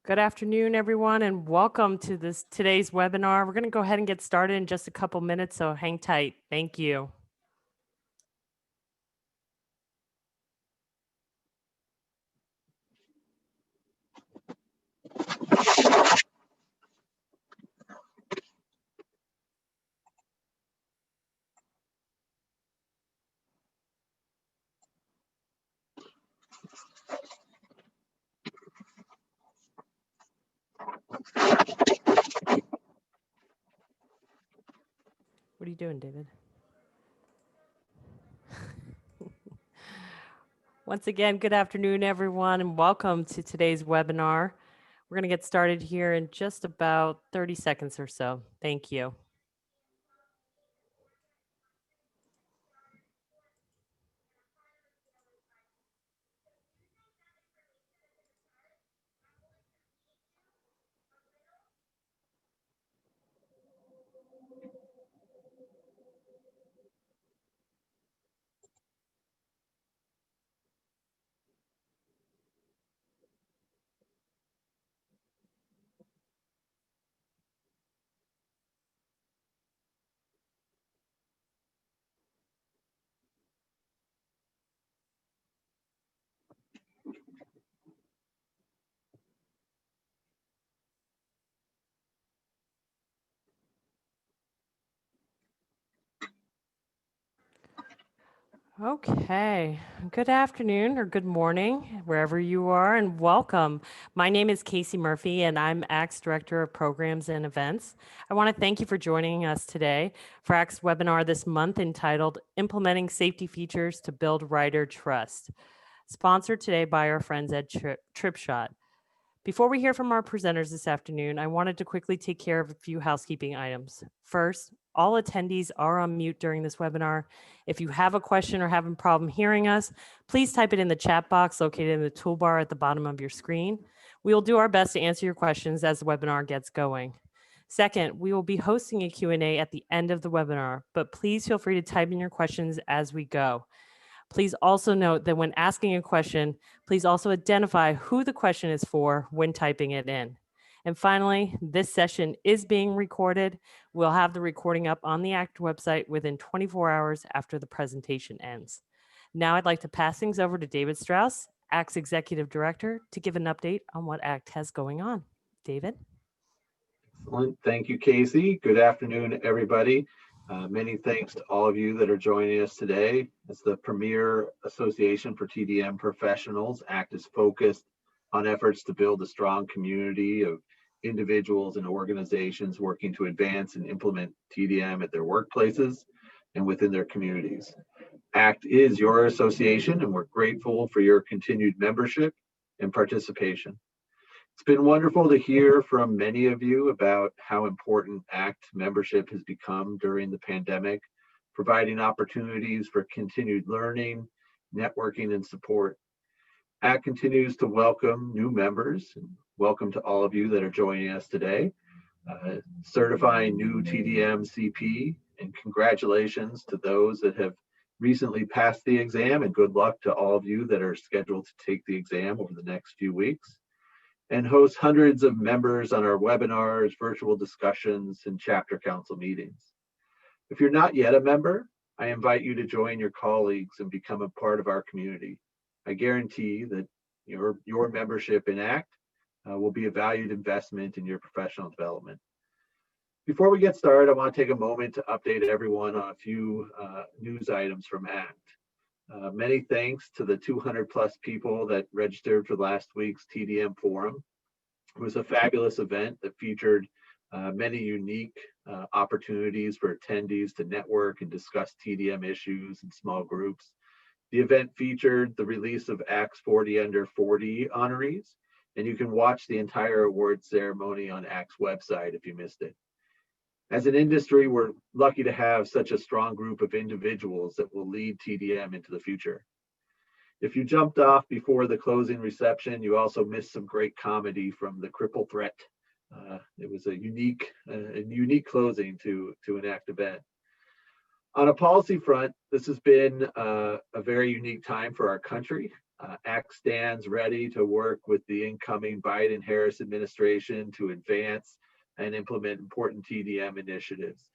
Good afternoon, everyone, and welcome to today's webinar. We're going to go ahead and get started in just a couple minutes, so hang tight. Thank you. What are you doing, David? Once again, good afternoon, everyone, and welcome to today's webinar. We're going to get started here in just about 30 seconds or so. Thank you. Okay, good afternoon or good morning, wherever you are, and welcome. My name is Casey Murphy, and I'm ACT's Director of Programs and Events. I want to thank you for joining us today for ACT's webinar this month entitled Implementing Safety Features to Build Rider Trust, sponsored today by our friends at Tripshot. Before we hear from our presenters this afternoon, I wanted to quickly take care of a few housekeeping items. First, all attendees are on mute during this webinar. If you have a question or have a problem hearing us, please type it in the chat box located in the toolbar at the bottom of your screen. We will do our best to answer your questions as the webinar gets going. Second, we will be hosting a Q&A at the end of the webinar, but please feel free to type in your questions as we go. Please also note that when asking a question, please also identify who the question is for when typing it in. And finally, this session is being recorded. We'll have the recording up on the ACT website within 24 hours after the presentation ends. Now I'd like to pass things over to David Strauss, ACT's Executive Director, to give an update on what ACT has going on. David? Excellent. Thank you, Casey. Good afternoon, everybody. Many thanks to all of you that are joining us today. As the premier association for TDM professionals, ACT is focused on efforts to build a strong community of individuals and organizations working to advance and implement TDM at their workplaces and within their communities. ACT is your association, and we're grateful for your continued membership and participation. It's been wonderful to hear from many of you about how important ACT membership has become during the pandemic, providing opportunities for continued learning, networking, and support. ACT continues to welcome new members, and welcome to all of you that are joining us today, certifying new TDM CP, and congratulations to those that have recently passed the exam, and good luck to all of you that are scheduled to take the exam over the next few weeks, and host hundreds of members on our webinars, virtual discussions, and chapter council meetings. If you're not yet a member, I invite you to join your colleagues and become a part of our community. I guarantee that your membership in ACT will be a valued investment in your professional development. Before we get started, I want to take a moment to update everyone on a few news items from ACT. Many thanks to the 200 plus people that registered for last week's TDM forum. It was a fabulous event that featured many unique opportunities for attendees to network and discuss TDM issues in small groups. The event featured the release of ACT's 40 Under 40 honorees, and you can watch the entire award ceremony on ACT's website if you missed it. As an industry, we're lucky to have such a strong group of individuals that will lead TDM into the future. If you jumped off before the closing reception, you also missed some great comedy from the Cripple Threat. It was a unique closing to an ACT event. On a policy front, this has been a very unique time for our country. ACT stands ready to work with the incoming Biden-Harris administration to advance and implement important TDM initiatives.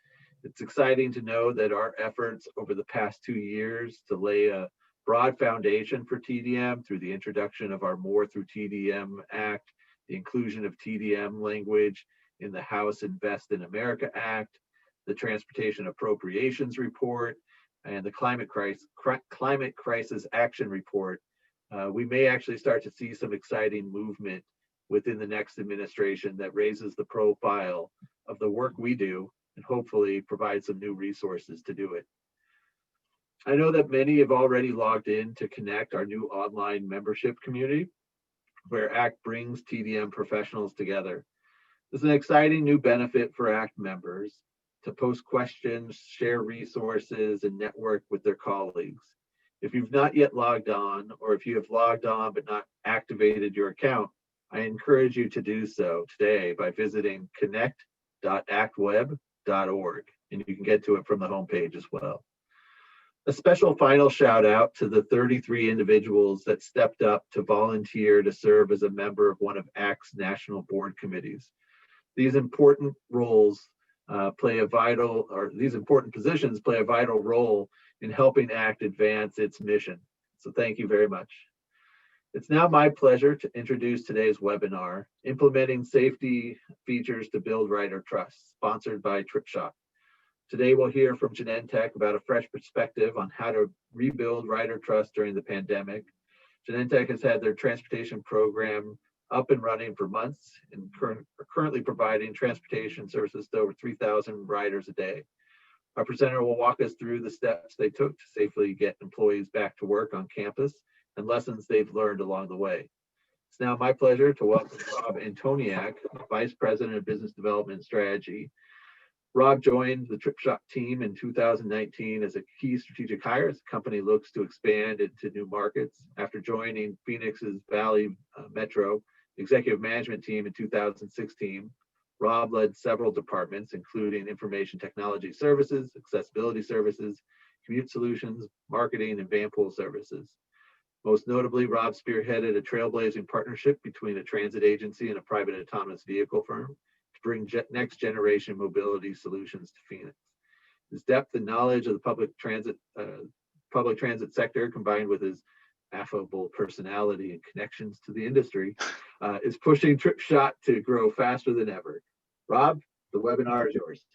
It's exciting to know that our efforts over the past 2 years to lay a broad foundation for TDM through the introduction of our More Through TDM Act, the inclusion of TDM language in the House Invest in America Act, the Transportation Appropriations Report, and the Climate Crisis Action Report, we may actually start to see some exciting movement within the next administration that raises the profile of the work we do and hopefully provide some new resources to do it. I know that many have already logged in to Connect, our new online membership community, where ACT brings TDM professionals together. There's an exciting new benefit for ACT members to post questions, share resources, and network with their colleagues. If you've not yet logged on, or if you have logged on but not activated your account, I encourage you to do so today by visiting connect.actweb.org, and you can get to it from the homepage as well. A special final shout out to the 33 individuals that stepped up to volunteer to serve as a member of one of ACT's national board committees. These important positions play a vital role in helping ACT advance its mission. So thank you very much. It's now my pleasure to introduce today's webinar, Implementing Safety Features to Build Rider Trust, sponsored by Tripshot. Today we'll hear from Genentech about a fresh perspective on how to rebuild rider trust during the pandemic. Genentech has had their transportation program up and running for months and are currently providing transportation services to over 3,000 riders a day. Our presenter will walk us through the steps they took to safely get employees back to work on campus and lessons they've learned along the way. It's now my pleasure to welcome Rob Antoniak, Vice President of Business Development and Strategy. Rob joined the Tripshot team in 2019 as a key strategic hire as the company looks to expand into new markets. After joining Phoenix's Valley Metro executive management team in 2016, Rob led several departments, including information technology services, accessibility services, commute solutions, marketing, and van pool services. Most notably, Rob spearheaded a trailblazing partnership between a transit agency and a private autonomous vehicle firm to bring next generation mobility solutions to Phoenix. His depth and knowledge of the public transit sector, combined with his affable personality and connections to the industry, is pushing Tripshot to grow faster than ever. Rob, the webinar is yours.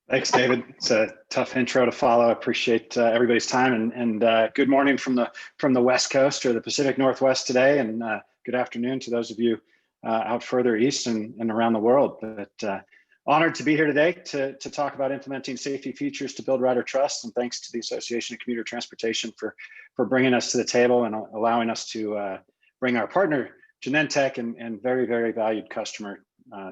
Thanks, David. It's a tough intro to follow. I appreciate everybody's time, and good morning from the West Coast or the Pacific Northwest today, and good afternoon to those of you out further east and around the world. But honored to be here today to talk about implementing safety features to build rider trust, and thanks to the Association of Commuter Transportation for bringing us to the table and allowing us to bring our partner Genentech and very, very valued customer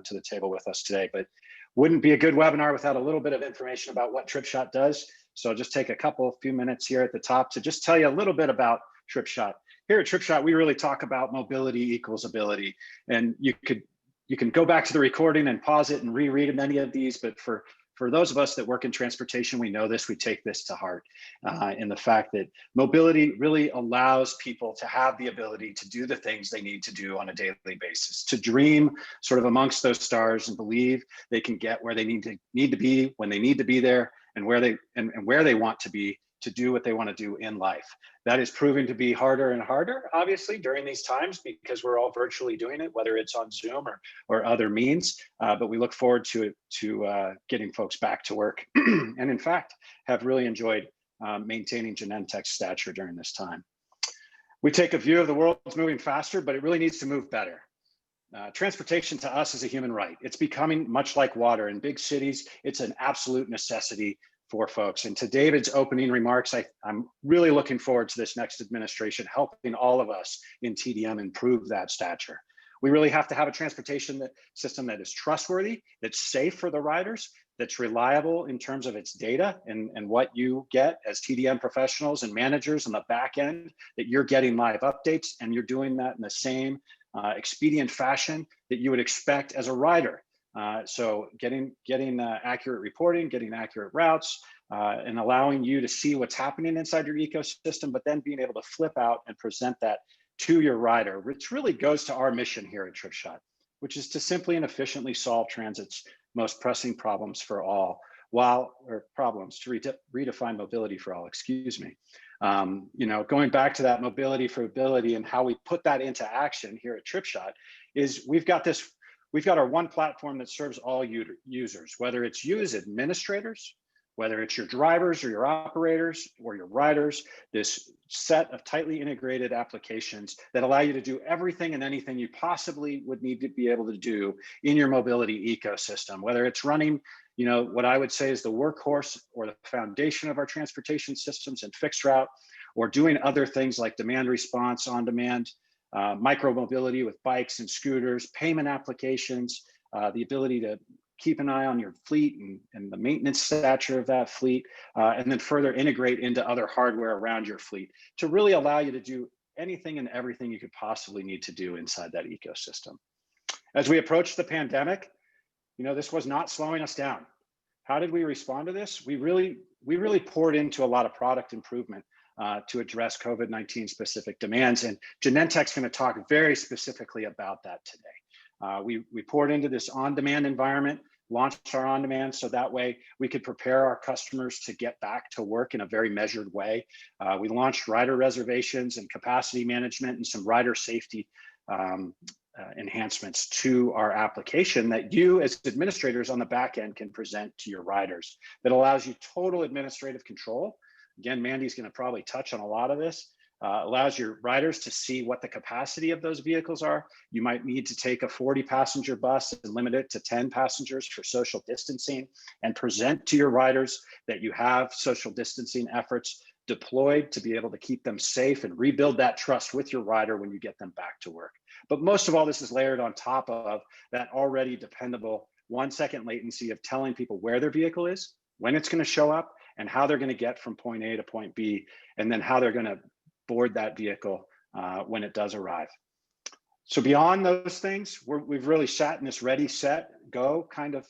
to the table with us today. But wouldn't be a good webinar without a little bit of information about what Tripshot does. So I'll just take a few minutes here at the top to just tell you a little bit about Tripshot. Here at Tripshot, we really talk about mobility equals ability. And you can go back to the recording and pause it and reread many of these, but for those of us that work in transportation, we know this, we take this to heart in the fact that mobility really allows people to have the ability to do the things they need to do on a daily basis, to dream sort of amongst those stars and believe they can get where they need to be when they need to be there and where they want to be to do what they want to do in life. That is proving to be harder and harder, obviously, during these times because we're all virtually doing it, whether it's on Zoom or other means. But we look forward to getting folks back to work, and in fact, have really enjoyed maintaining Genentech's stature during this time. We take a view of the world's moving faster, but it really needs to move better. Transportation to us is a human right. It's becoming much like water. In big cities, it's an absolute necessity for folks. And to David's opening remarks, I'm really looking forward to this next administration helping all of us in TDM improve that stature. We really have to have a transportation system that is trustworthy, that's safe for the riders, that's reliable in terms of its data and what you get as TDM professionals and managers on the back end, that you're getting live updates and you're doing that in the same expedient fashion that you would expect as a rider. So getting accurate reporting, getting accurate routes, and allowing you to see what's happening inside your ecosystem, but then being able to flip out and present that to your rider, which really goes to our mission here at Tripshot, which is to simply and efficiently solve transit's most pressing problems for all, to redefine mobility for all, excuse me. Going back to that mobility for ability and how we put that into action here at Tripshot is we've got our one platform that serves all users, whether it's you as administrators, whether it's your drivers or your operators or your riders, this set of tightly integrated applications that allow you to do everything and anything you possibly would need to be able to do in your mobility ecosystem, whether it's running, what I would say is the workhorse or the foundation of our transportation systems and fixed route, or doing other things like demand response on demand, micro mobility with bikes and scooters, payment applications, the ability to keep an eye on your fleet and the maintenance stature of that fleet, and then further integrate into other hardware around your fleet to really allow you to do anything and everything you could possibly need to do inside that ecosystem. As we approach the pandemic, this was not slowing us down. How did we respond to this? We really poured into a lot of product improvement to address COVID-19 specific demands, and Genentech's going to talk very specifically about that today. We poured into this on-demand environment, launched our on-demand so that way we could prepare our customers to get back to work in a very measured way. We launched rider reservations and capacity management and some rider safety enhancements to our application that you as administrators on the back end can present to your riders that allows you total administrative control. Again, Mandy's going to probably touch on a lot of this. Allows your riders to see what the capacity of those vehicles are. You might need to take a 40-passenger bus and limit it to 10 passengers for social distancing and present to your riders that you have social distancing efforts deployed to be able to keep them safe and rebuild that trust with your rider when you get them back to work. But most of all, this is layered on top of that already dependable 1-second latency of telling people where their vehicle is, when it's going to show up, and how they're going to get from point A to point B, and then how they're going to board that vehicle when it does arrive. So beyond those things, we've really sat in this ready, set, go kind of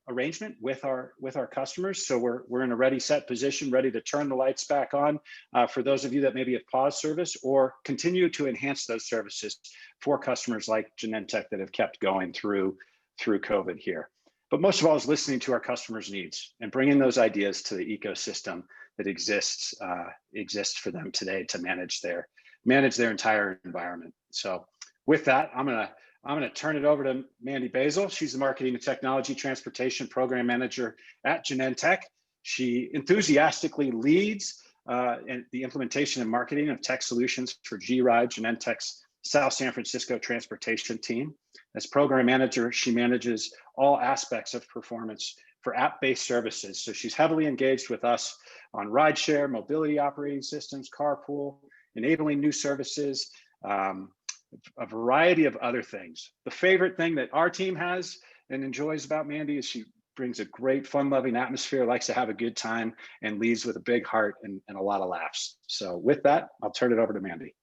arrangement with our customers. So we're in a ready, set position, ready to turn the lights back on for those of you that maybe have paused service or continue to enhance those services for customers like Genentech that have kept going through COVID here. But most of all is listening to our customers' needs and bringing those ideas to the ecosystem that exists for them today to manage their entire environment. So with that, I'm gonna turn it over to Mandy Basile. She's the Marketing and Technology Transportation Program Manager at Genentech. She enthusiastically leads the implementation and marketing of tech solutions for gRide, Genentech's South San Francisco transportation team. As program manager, she manages all aspects of performance for app-based services. So she's heavily engaged with us on rideshare, mobility operating systems, carpool, enabling new services, a variety of other things. The favorite thing that our team has and enjoys about Mandy is she brings a great fun-loving atmosphere, likes to have a good time, and leads with a big heart and a lot of laughs. So with that, I'll turn it over to Mandy.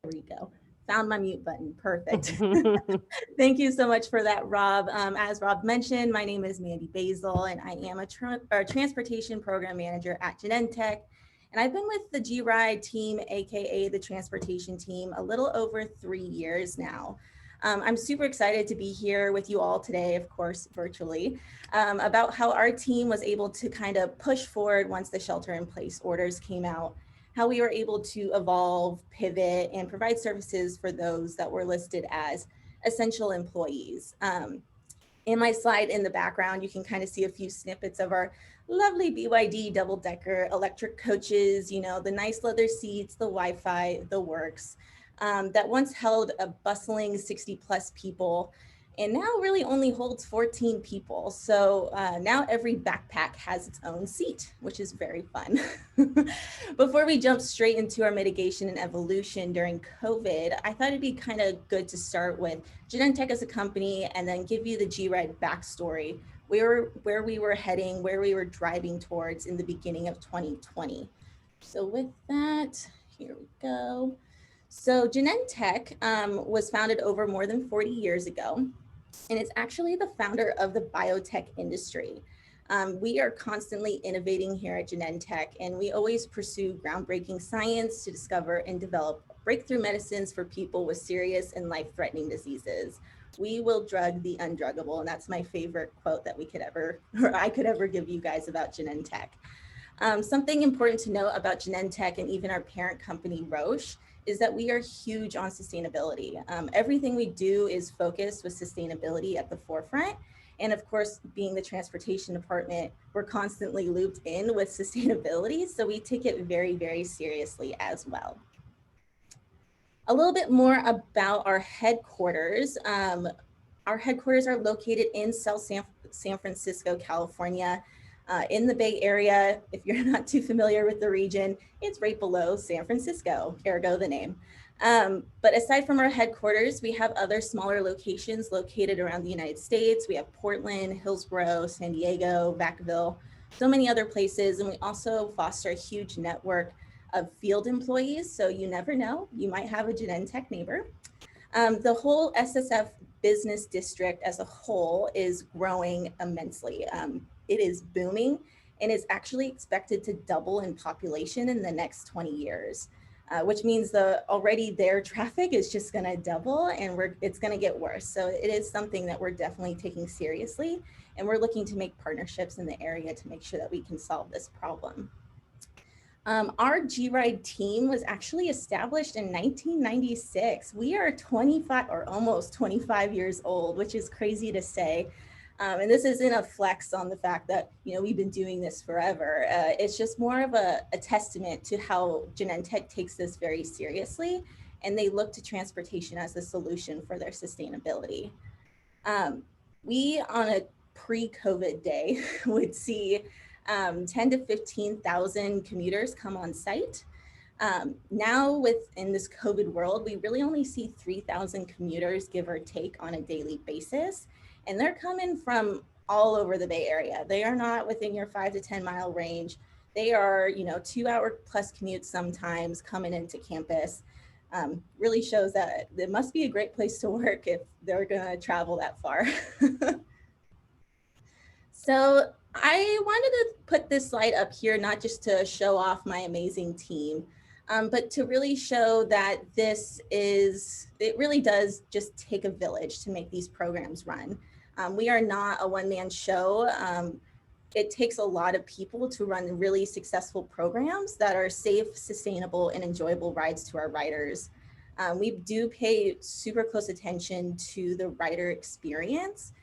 There we go. Found my mute button. Perfect. Thank you so much for that, Rob. As Rob mentioned, my name is Mandy Basile, and I am a transportation program manager at Genentech. And I've been with the gRide team, AKA the transportation team, a little over 3 years now. I'm super excited to be here with you all today, of course, virtually, about how our team was able to kind of push forward once the shelter-in-place orders came out, how we were able to evolve, pivot, and provide services for those that were listed as essential employees. In my slide in the background, you can kind of see a few snippets of our lovely BYD double-decker electric coaches, the nice leather seats, the Wi-Fi, the works, that once held a bustling 60+ people and now really only holds 14 people. So now every backpack has its own seat, which is very fun. Before we jump straight into our mitigation and evolution during COVID, I thought it'd be kind of good to start with Genentech as a company and then give you the gRide backstory, where we were heading, where we were driving towards in the beginning of 2020. So with that, here we go. So Genentech was founded over more than 40 years ago. and it's actually the founder of the biotech industry. We are constantly innovating here at Genentech, and we always pursue groundbreaking science to discover and develop breakthrough medicines for people with serious and life-threatening diseases. We will drug the undruggable, and that's my favorite quote that we could ever, or I could ever give you guys about Genentech. Something important to note about Genentech and even our parent company, Roche, is that we are huge on sustainability. Everything we do is focused with sustainability at the forefront. And of course, being the transportation department, we're constantly looped in with sustainability. So we take it very, very seriously as well. A little bit more about our headquarters. Our headquarters are located in South San Francisco, California. In the Bay Area, if you're not too familiar with the region, it's right below San Francisco, ergo the name. But aside from our headquarters, we have other smaller locations located around the United States. We have Portland, Hillsborough, San Diego, Vacaville, so many other places. And we also foster a huge network of field employees. So you never know, you might have a Genentech neighbor. The whole SSF business district as a whole is growing immensely. It is booming and is actually expected to double in population in the next 20 years, which means the already there traffic is just going to double, and it's going to get worse. So it is something that we're definitely taking seriously, and we're looking to make partnerships in the area to make sure that we can solve this problem. Our gRide team was actually established in 1996. We are 25 or almost 25 years old, which is crazy to say. And this isn't a flex on the fact that, you know, we've been doing this forever. It's just more of a testament to how Genentech takes this very seriously, and they look to transportation as a solution for their sustainability. We, on a pre-COVID day, would see 10 to 15,000 commuters come on site. Now in this COVID world, we really only see 3,000 commuters, give or take, on a daily basis. And they're coming from all over the Bay Area. They are not within your 5 to 10 mile range. They are, you know, 2 hour plus commutes sometimes coming into campus. Really shows that it must be a great place to work if they're gonna travel that far. So I wanted to put this slide up here, not just to show off my amazing team, but to really show that it really does just take a village to make these programs run. We are not a one-man show. It takes a lot of people to run really successful programs that are safe, sustainable, and enjoyable rides to our riders. We do pay super close attention to the rider experience.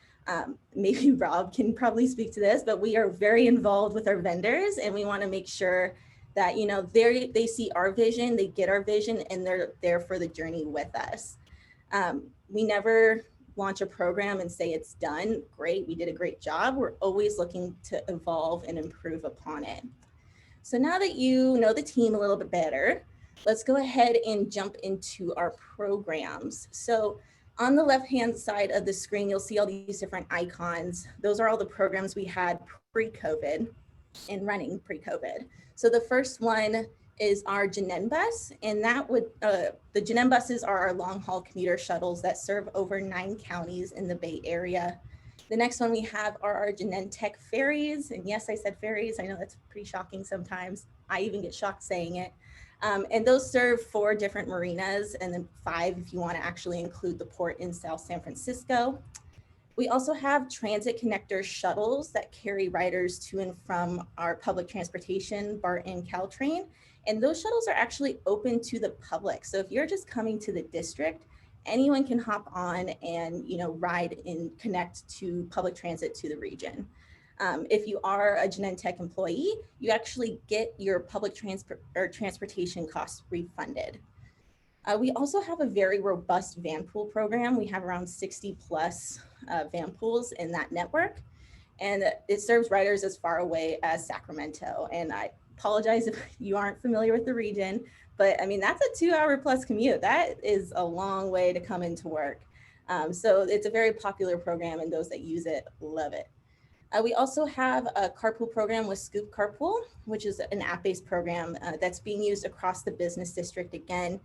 Maybe Rob can probably speak to this, but we are very involved with our vendors, and we want to make sure that, you know, they see our vision, they get our vision, and they're there for the journey with us. We never launch a program and say it's done. Great, we did a great job. We're always looking to evolve and improve upon it. So now that you know the team a little bit better, let's go ahead and jump into our programs. So on the left-hand side of the screen, you'll see all these different icons. Those are all the programs we had pre-COVID and running pre-COVID. So the first one is our GenenBus, and that would, the GenenBuses are our long-haul commuter shuttles that serve over 9 counties in the Bay Area. The next one we have are our Genentech ferries, and yes, I said ferries. I know that's pretty shocking sometimes. I even get shocked saying it. And those serve 4 different marinas, and then 5 if you want to actually include the port in South San Francisco. We also have transit connector shuttles that carry riders to and from our public transportation, BART and Caltrain. And those shuttles are actually open to the public. So if you're just coming to the district, anyone can hop on and, you know, ride and connect to public transit to the region. If you are a Genentech employee, you actually get your public transportation costs refunded. We also have a very robust van pool program. We have around 60 plus van pools in that network, and it serves riders as far away as Sacramento. And I apologize if you aren't familiar with the region, but I mean, that's a 2 hour plus commute. That is a long way to come into work. So it's a very popular program, and those that use it love it. We also have a carpool program with Scoop Carpool, which is an app-based program that's being used across the business district again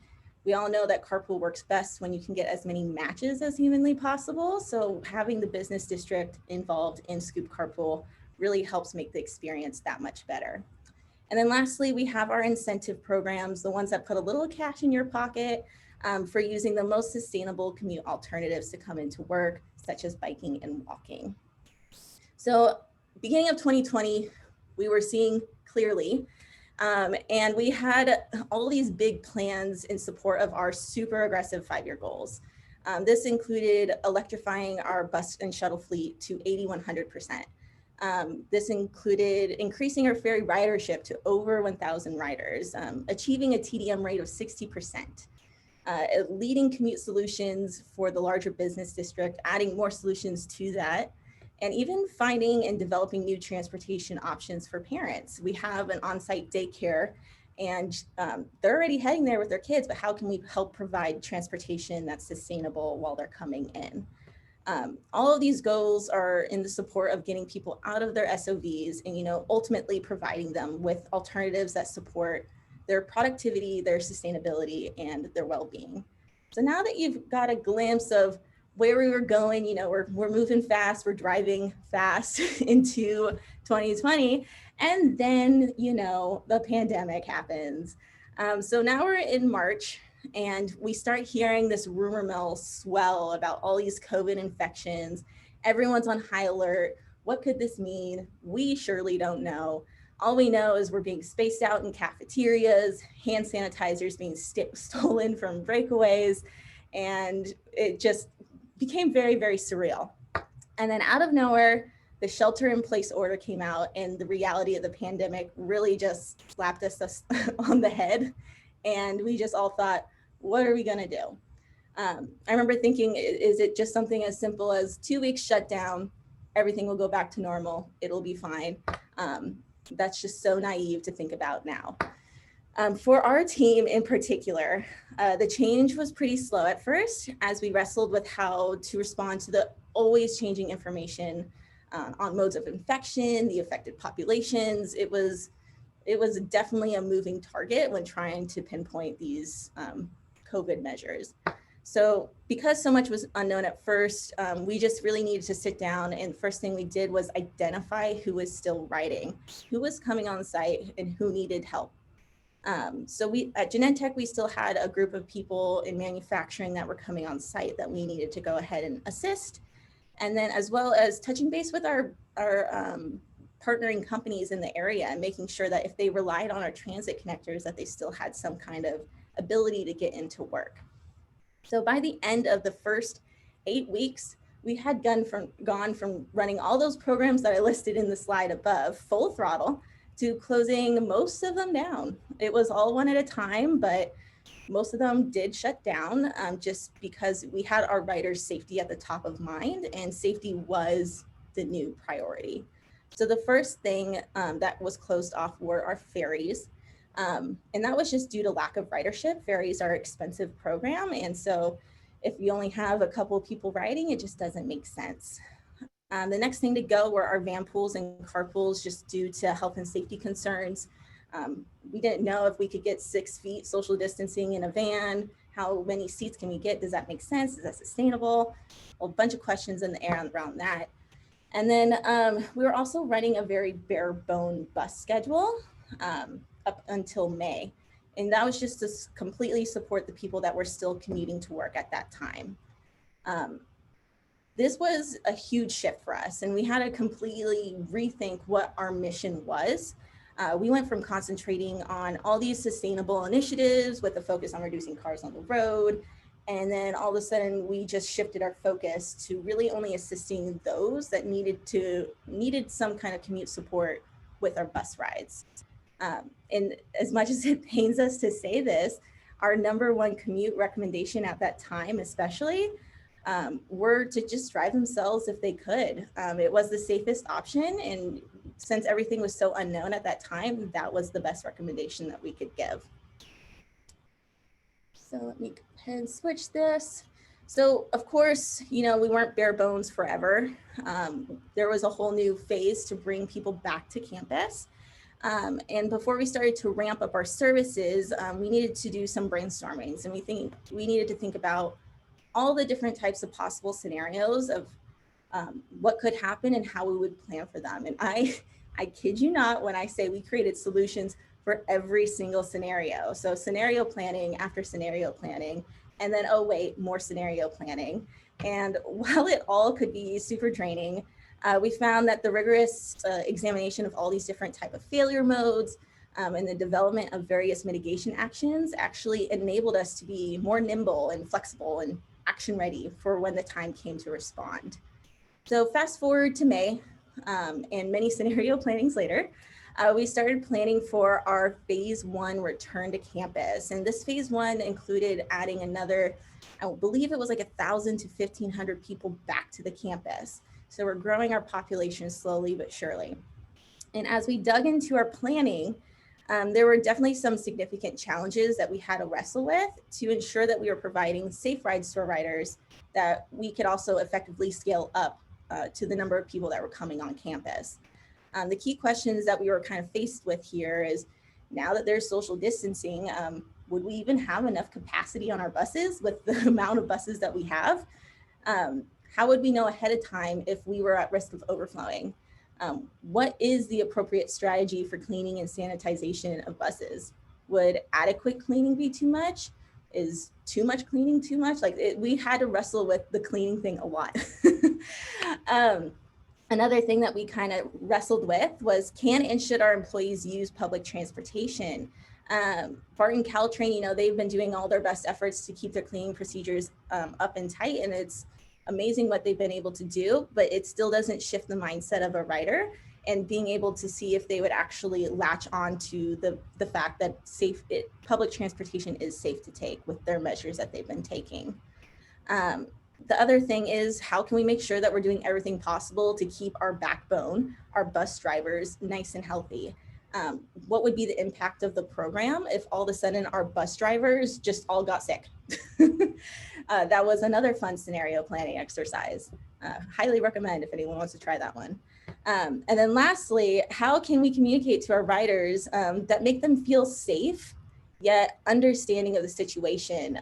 We all know that carpool works best when you can get as many matches as humanly possible. So having the business district involved in Scoop Carpool really helps make the experience that much better. And then lastly, we have our incentive programs, the ones that put a little cash in your pocket for using the most sustainable commute alternatives to come into work, such as biking and walking. So beginning of 2020, we were seeing clearly, and we had all these big plans in support of our super aggressive 5-year goals. This included electrifying our bus and shuttle fleet to 8,100%. This included increasing our ferry ridership to over 1,000 riders, achieving a TDM rate of 60%, leading commute solutions for the larger business district, adding more solutions to that, and even finding and developing new transportation options for parents. We have an on-site daycare, and they're already heading there with their kids, but how can we help provide transportation that's sustainable while they're coming in? All of these goals are in the support of getting people out of their SOVs and, ultimately providing them with alternatives that support their productivity, their sustainability, and their well-being. So now that you've got a glimpse of where we were going, we're moving fast, we're driving fast into 2020, and then, the pandemic happens. So now we're in March, and we start hearing this rumor mill swell about all these COVID infections. Everyone's on high alert. What could this mean? We surely don't know. All we know is we're being spaced out in cafeterias, hand sanitizers being stolen from breakaways, and it just became very, very surreal. And then out of nowhere, the shelter in place order came out, and the reality of the pandemic really just slapped us on the head. And we just all thought, what are we gonna do? I remember thinking, is it just something as simple as 2 weeks shutdown, everything will go back to normal, it'll be fine. That's just so naive to think about now. For our team in particular, the change was pretty slow at first as we wrestled with how to respond to the always changing information on modes of infection, the affected populations. It was definitely a moving target when trying to pinpoint these COVID measures. So because so much was unknown at first, we just really needed to sit down, and first thing we did was identify who was still riding, who was coming on site, and who needed help. So we at Genentech, we still had a group of people in manufacturing that were coming on site that we needed to go ahead and assist. And then as well as touching base with our partnering companies in the area and making sure that if they relied on our transit connectors, that they still had some kind of ability to get into work. So by the end of the first 8 weeks, we had gone from running all those programs that I listed in the slide above, full throttle, to closing most of them down. It was all one at a time, but most of them did shut down just because we had our riders' safety at the top of mind, and safety was the new priority. So the first thing that was closed off were our ferries. And that was just due to lack of ridership. Ferries are an expensive program. And so if you only have a couple of people riding, it just doesn't make sense. The next thing to go were our van pools and carpools, just due to health and safety concerns. We didn't know if we could get 6 feet social distancing in a van. How many seats can we get? Does that make sense? Is that sustainable? A bunch of questions in the air around that. And then we were also running a very bare bone bus schedule up until May. And that was just to completely support the people that were still commuting to work at that time. This was a huge shift for us, and we had to completely rethink what our mission was. We went from concentrating on all these sustainable initiatives with a focus on reducing cars on the road, and then all of a sudden we just shifted our focus to really only assisting those that needed some kind of commute support with our bus rides. And as much as it pains us to say this, our #1 commute recommendation at that time, especially, were to just drive themselves if they could. It was the safest option, and since everything was so unknown at that time, that was the best recommendation that we could give. So let me go ahead and switch this. So of course, we weren't bare bones forever. There was a whole new phase to bring people back to campus. And before we started to ramp up our services, we needed to do some brainstorming. And we needed to think about all the different types of possible scenarios of what could happen and how we would plan for them. And I kid you not when I say we created solutions for every single scenario. So scenario planning after scenario planning, and then, oh wait, more scenario planning. And while it all could be super draining, we found that the rigorous examination of all these different type of failure modes and the development of various mitigation actions actually enabled us to be more nimble and flexible and action ready for when the time came to respond. So fast forward to May and many scenario plannings later, we started planning for our phase 1 return to campus. And this phase 1 included adding another, I believe it was like 1,000 to 1,500 people back to the campus. So we're growing our population slowly but surely. And as we dug into our planning, there were definitely some significant challenges that we had to wrestle with to ensure that we were providing safe rides to our riders, that we could also effectively scale up to the number of people that were coming on campus. The key questions that we were kind of faced with here is, now that there's social distancing, would we even have enough capacity on our buses with the amount of buses that we have? How would we know ahead of time if we were at risk of overflowing? What is the appropriate strategy for cleaning and sanitization of buses? Would adequate cleaning be too much? Is too much cleaning too much? We had to wrestle with the cleaning thing a lot. Another thing that we kind of wrestled with was, can and should our employees use public transportation? Barton Caltrain, they've been doing all their best efforts to keep their cleaning procedures up and tight, and it's amazing what they've been able to do, but it still doesn't shift the mindset of a rider and being able to see if they would actually latch on to the fact that public transportation is safe to take with their measures that they've been taking. The other thing is, how can we make sure that we're doing everything possible to keep our backbone, our bus drivers, nice and healthy? What would be the impact of the program if all of a sudden our bus drivers just all got sick? That was another fun scenario planning exercise. Highly recommend if anyone wants to try that one. And then lastly, how can we communicate to our riders that make them feel safe, yet understanding of the situation?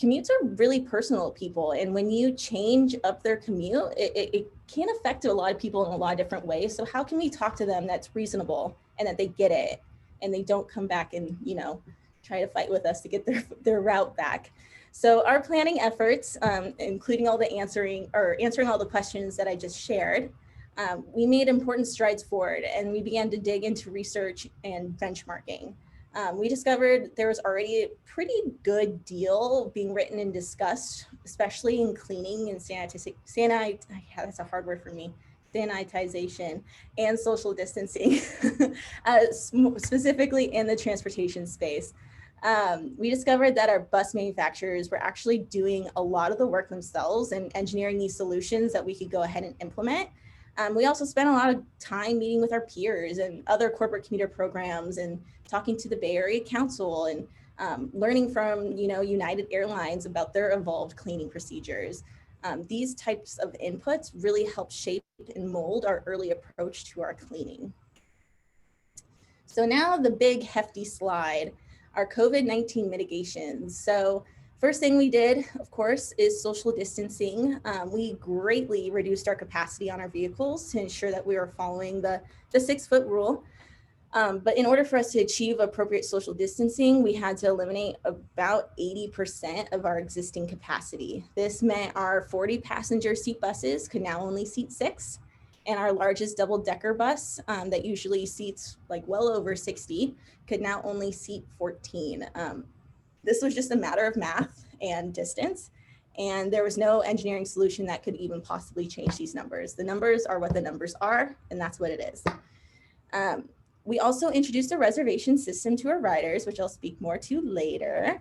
Commutes are really personal to people, and when you change up their commute, it can affect a lot of people in a lot of different ways. So how can we talk to them that's reasonable and that they get it and they don't come back and try to fight with us to get their route back? So our planning efforts, including all the answering all the questions that I just shared, we made important strides forward, and we began to dig into research and benchmarking. We discovered there was already a pretty good deal being written and discussed, especially in cleaning and that's a hard word for me, sanitization and social distancing, specifically in the transportation space. We discovered that our bus manufacturers were actually doing a lot of the work themselves and engineering these solutions that we could go ahead and implement. We also spent a lot of time meeting with our peers and other corporate commuter programs and talking to the Bay Area Council and learning from United Airlines about their evolved cleaning procedures. These types of inputs really help shape and mold our early approach to our cleaning. So now the big hefty slide, our COVID-19 mitigation. So first thing we did, of course, is social distancing. We greatly reduced our capacity on our vehicles to ensure that we were following the 6-foot rule. But in order for us to achieve appropriate social distancing, we had to eliminate about 80% of our existing capacity. This meant our 40-passenger seat buses could now only seat 6, and our largest double-decker bus that usually seats like well over 60 could now only seat 14. This was just a matter of math and distance, and there was no engineering solution that could even possibly change these numbers. The numbers are what the numbers are, and that's what it is. We also introduced a reservation system to our riders, which I'll speak more to later.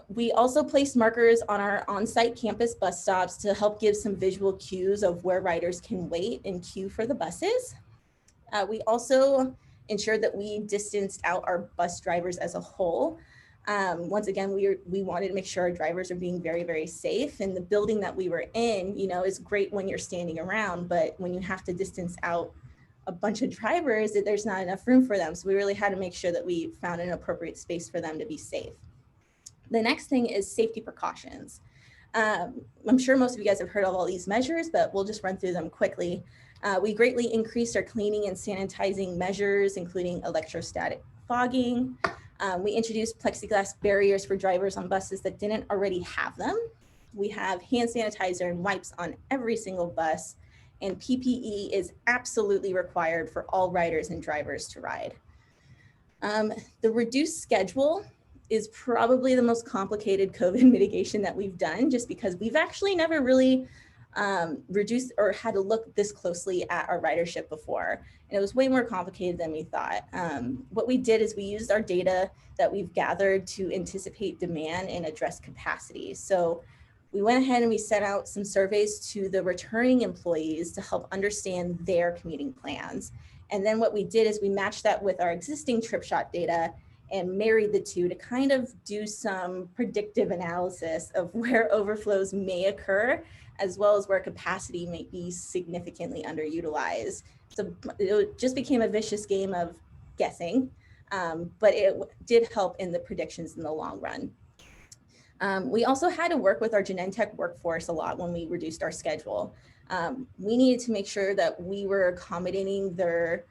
We also placed markers on our on-site campus bus stops to help give some visual cues of where riders can wait and queue for the buses. We also ensured that we distanced out our bus drivers as a whole. Once again, we wanted to make sure our drivers are being very, very safe. And the building that we were in, is great when you're standing around, but when you have to distance out a bunch of drivers that there's not enough room for them. So we really had to make sure that we found an appropriate space for them to be safe. The next thing is safety precautions. I'm sure most of you guys have heard of all these measures, but we'll just run through them quickly. We greatly increased our cleaning and sanitizing measures, including electrostatic fogging. We introduced plexiglass barriers for drivers on buses that didn't already have them. We have hand sanitizer and wipes on every single bus, and PPE is absolutely required for all riders and drivers to ride. The reduced schedule is probably the most complicated COVID mitigation that we've done, just because we've actually never really reduced or had to look this closely at our ridership before. And it was way more complicated than we thought. What we did is we used our data that we've gathered to anticipate demand and address capacity. So we went ahead and we sent out some surveys to the returning employees to help understand their commuting plans. And then what we did is we matched that with our existing Tripshot data and married the two to kind of do some predictive analysis of where overflows may occur, as well as where capacity may be significantly underutilized. So it just became a vicious game of guessing, but it did help in the predictions in the long run. We also had to work with our Genentech workforce a lot when we reduced our schedule. We needed to make sure that we were accommodating their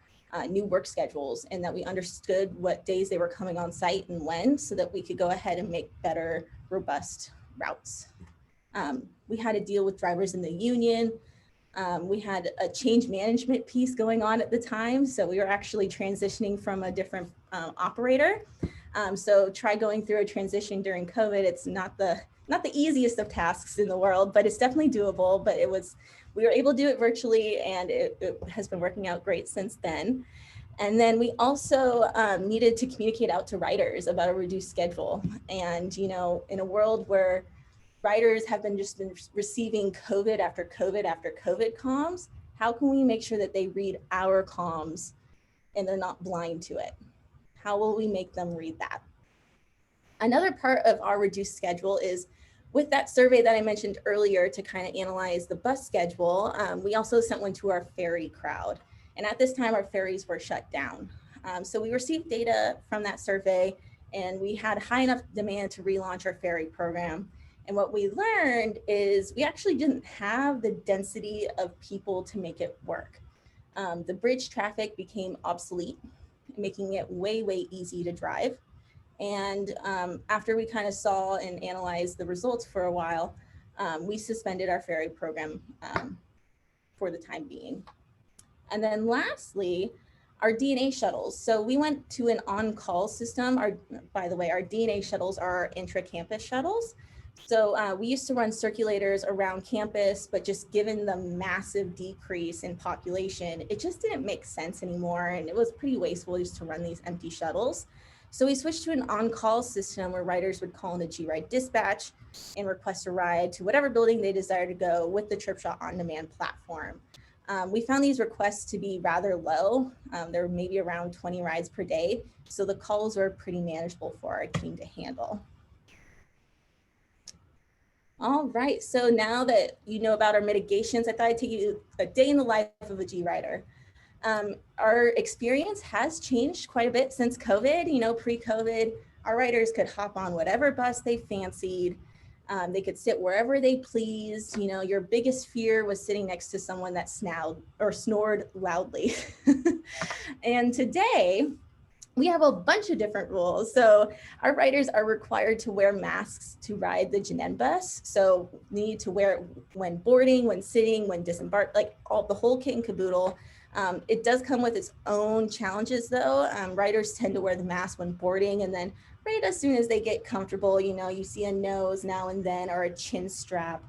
new work schedules and that we understood what days they were coming on site and when, so that we could go ahead and make better, robust routes. We had to deal with drivers in the union. We had a change management piece going on at the time. So we were actually transitioning from a different operator. So try going through a transition during COVID. It's not the easiest of tasks in the world, but it's definitely doable. But we were able to do it virtually, and it has been working out great since then. And then we also needed to communicate out to riders about a reduced schedule. And, you know, in a world where riders have been receiving COVID after COVID after COVID comms, how can we make sure that they read our comms and they're not blind to it? How will we make them read that? Another part of our reduced schedule is with that survey that I mentioned earlier to kind of analyze the bus schedule, we also sent one to our ferry crowd. And at this time, our ferries were shut down. So we received data from that survey, and we had high enough demand to relaunch our ferry program. And what we learned is we actually didn't have the density of people to make it work. The bridge traffic became obsolete, making it way, way easy to drive. And after we kind of saw and analyzed the results for a while, we suspended our ferry program for the time being. And then lastly, our DNA shuttles. So we went to an on-call system. By the way, our DNA shuttles are our intra-campus shuttles. So we used to run circulators around campus, but just given the massive decrease in population, it just didn't make sense anymore. And it was pretty wasteful just to run these empty shuttles. So we switched to an on-call system where riders would call in the gRide dispatch and request a ride to whatever building they desire to go with the Tripshot on-demand platform. We found these requests to be rather low. There were maybe around 20 rides per day. So the calls were pretty manageable for our team to handle. All right, so now that you know about our mitigations, I thought I'd take you a day in the life of a gRider. Our experience has changed quite a bit since COVID. You know, pre-COVID, our riders could hop on whatever bus they fancied. They could sit wherever they pleased. You know, your biggest fear was sitting next to someone that snored loudly. And today, we have a bunch of different rules. So our riders are required to wear masks to ride the Genentech bus. So you need to wear it when boarding, when sitting, when disembarked, like the whole kit and caboodle. It does come with its own challenges though. Riders tend to wear the mask when boarding, and then right as soon as they get comfortable, you know, you see a nose now and then or a chin strap.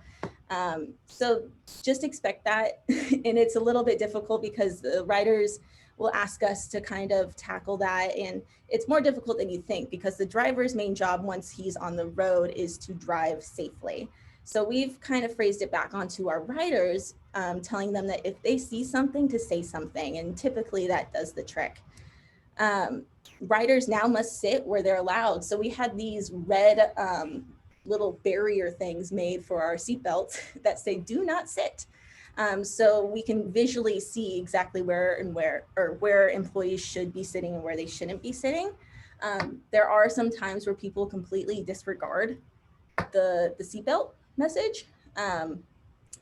So just expect that. And it's a little bit difficult because the riders will ask us to kind of tackle that. And it's more difficult than you think because the driver's main job once he's on the road is to drive safely. So we've kind of phrased it back onto our riders, telling them that if they see something, to say something. And typically that does the trick. Riders now must sit where they're allowed. So we had these red little barrier things made for our seatbelts that say do not sit. So we can visually see exactly where employees should be sitting and where they shouldn't be sitting. There are some times where people completely disregard the seatbelt message.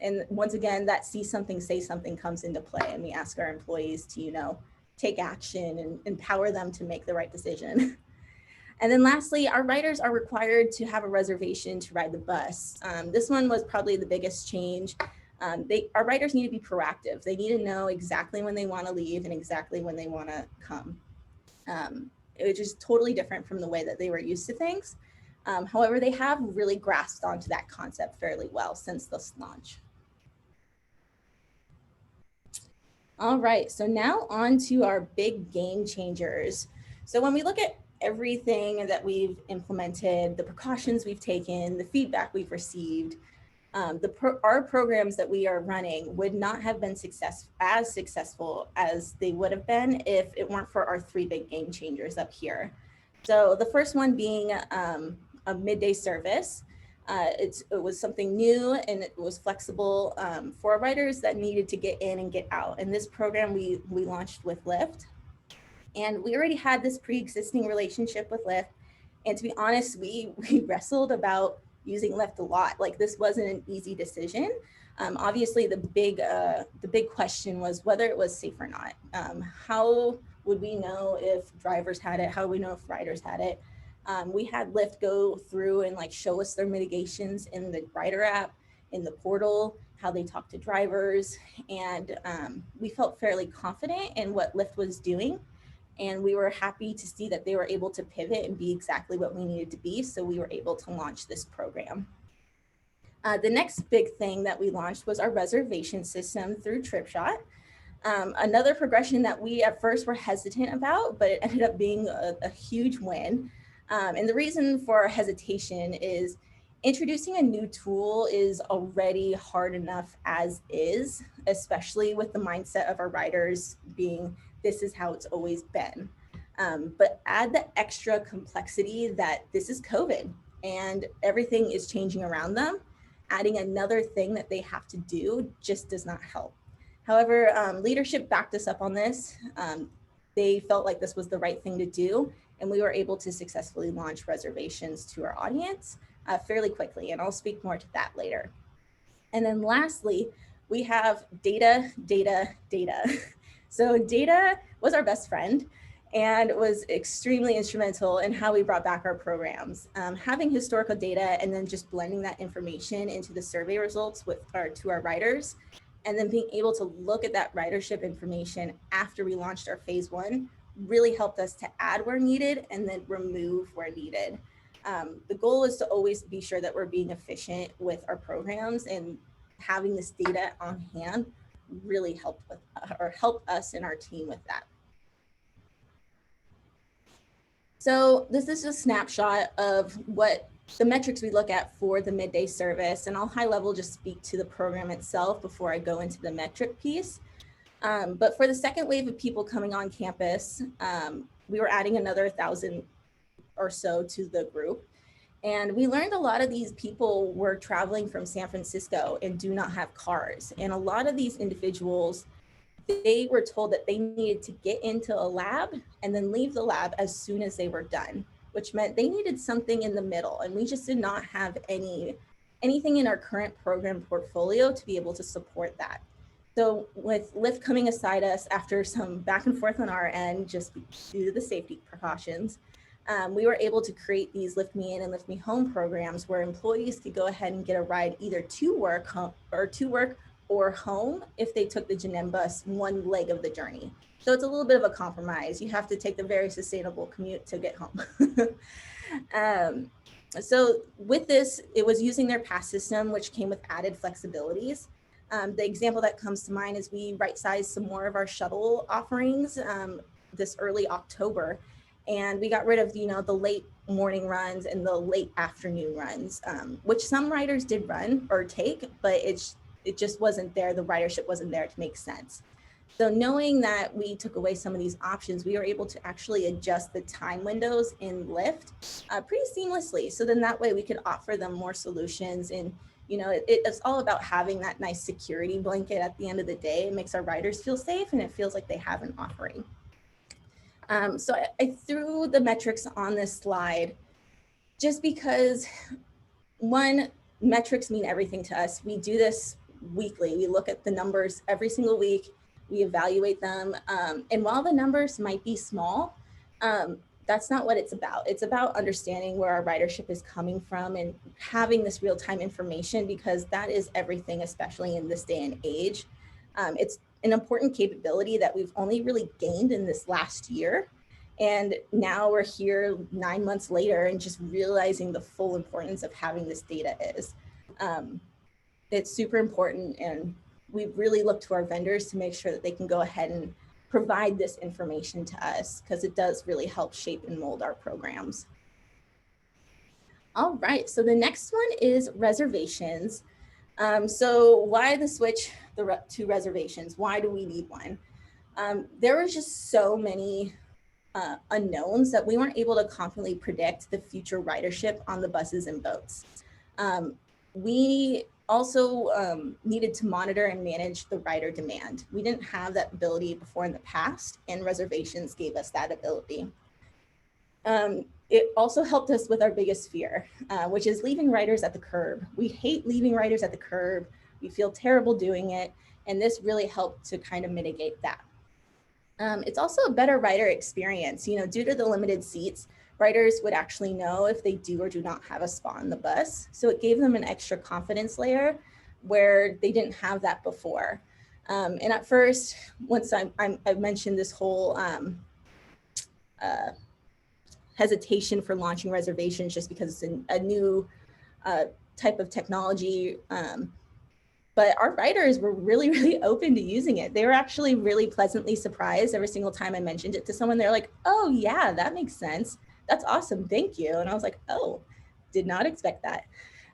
And once again, that see something, say something comes into play, and we ask our employees to, take action and empower them to make the right decision. And then lastly, our riders are required to have a reservation to ride the bus. This one was probably the biggest change. Our riders need to be proactive. They need to know exactly when they want to leave and exactly when they want to come. It is totally different from the way that they were used to things. However, they have really grasped onto that concept fairly well since this launch. All right, so now on to our big game changers. So when we look at everything that we've implemented, the precautions we've taken, the feedback we've received, our programs that we are running would not have been as successful as they would have been if it weren't for our 3 big game changers up here. So the first one being a midday service. It was something new and it was flexible for riders that needed to get in and get out. And this program we launched with Lyft. And we already had this pre-existing relationship with Lyft. And to be honest, we wrestled about using Lyft a lot. Like, this wasn't an easy decision. Obviously, the big question was whether it was safe or not. How would we know if drivers had it? How would we know if riders had it? We had Lyft go through and show us their mitigations in the rider app, in the portal, how they talk to drivers. And we felt fairly confident in what Lyft was doing. And we were happy to see that they were able to pivot and be exactly what we needed to be. So we were able to launch this program. The next big thing that we launched was our reservation system through Tripshot. Another progression that we at first were hesitant about, but it ended up being a huge win. And the reason for our hesitation is introducing a new tool is already hard enough as is, especially with the mindset of our riders being, this is how it's always been. But add the extra complexity that this is COVID and everything is changing around them. Adding another thing that they have to do just does not help. However, leadership backed us up on this. They felt like this was the right thing to do, and we were able to successfully launch reservations to our audience fairly quickly, and I'll speak more to that later. And then lastly, we have data. So data was our best friend and was extremely instrumental in how we brought back our programs. Having historical data and then just blending that information into the survey results to our riders, and then being able to look at that ridership information after we launched our phase 1 really helped us to add where needed and then remove where needed. The goal is to always be sure that we're being efficient with our programs, and having this data on hand really helped us and our team with that. So this is a snapshot of what the metrics we look at for the midday service, and I'll high level just speak to the program itself before I go into the metric piece. But for the second wave of people coming on campus, we were adding another 1,000 or so to the group. And we learned a lot of these people were traveling from San Francisco and do not have cars. And a lot of these individuals, they were told that they needed to get into a lab and then leave the lab as soon as they were done, which meant they needed something in the middle. And we just did not have anything in our current program portfolio to be able to support that. So with Lyft coming aside us after some back and forth on our end, just due to the safety precautions, we were able to create these Lyft Me In and Lyft Me Home programs where employees could go ahead and get a ride either to work or home if they took the Genentech bus one leg of the journey. So it's a little bit of a compromise. You have to take the very sustainable commute to get home. So with this, it was using their pass system, which came with added flexibilities. The example that comes to mind is we right-sized some more of our shuttle offerings this early October, and we got rid of the late morning runs and the late afternoon runs, which some riders did run or take, but it just wasn't there. The ridership wasn't there to make sense. So knowing that we took away some of these options, we were able to actually adjust the time windows in Lyft pretty seamlessly. So then that way we could offer them more solutions and It's all about having that nice security blanket at the end of the day. It makes our riders feel safe and it feels like they have an offering. So I threw the metrics on this slide just because, one, metrics mean everything to us. We do this weekly. We look at the numbers every single week. We evaluate them. And while the numbers might be small, that's not what it's about. It's about understanding where our ridership is coming from and having this real-time information, because that is everything, especially in this day and age. It's an important capability that we've only really gained in this last year. And now we're here 9 months later and just realizing the full importance of having this data is. It's super important, and we really look to our vendors to make sure that they can go ahead and provide this information to us, because it does really help shape and mold our programs. All right, so the next one is reservations. So why the switch to reservations? Why do we need one? There were just so many unknowns that we weren't able to confidently predict the future ridership on the buses and boats. We also needed to monitor and manage the rider demand. We didn't have that ability before in the past, and reservations gave us that ability. It also helped us with our biggest fear, which is leaving riders at the curb. We hate leaving riders at the curb. We feel terrible doing it, and this really helped to kind of mitigate that. It's also a better rider experience. Due to the limited seats, riders would actually know if they do or do not have a spot on the bus. So it gave them an extra confidence layer where they didn't have that before. And at first, once I mentioned this whole hesitation for launching reservations just because it's a new type of technology, but our riders were really, really open to using it. They were actually really pleasantly surprised every single time I mentioned it to someone. They're like, oh yeah, that makes sense. That's awesome, thank you. And I was like, oh, did not expect that.